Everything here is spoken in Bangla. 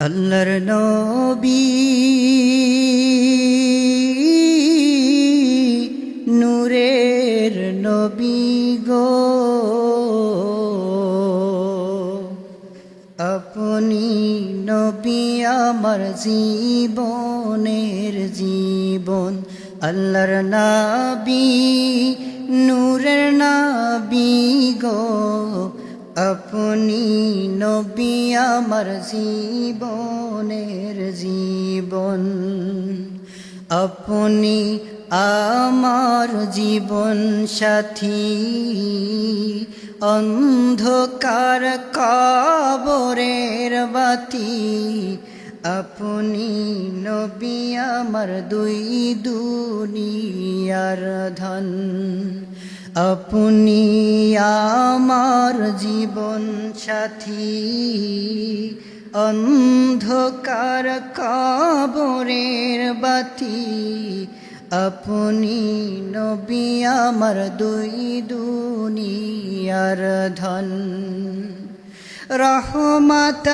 আল্লাহর নবী নূরের নবী গো, আপনি নবী আমার জীবনের জীবন। আল্লাহর নবী নূরের নবী গো, আপনি নবী আমার জীবনের জীবন। আপনি আমার জীবন সাথী, অন্ধকার কবরের বাতি। আপনি নবী আমার দুই দুনিয়ার ধন। আপনি আমার জীবন সাথী, অন্ধকার কবরের বাতি। আপনি নবী আমার দুই দুনিয়ার ধন। রহমত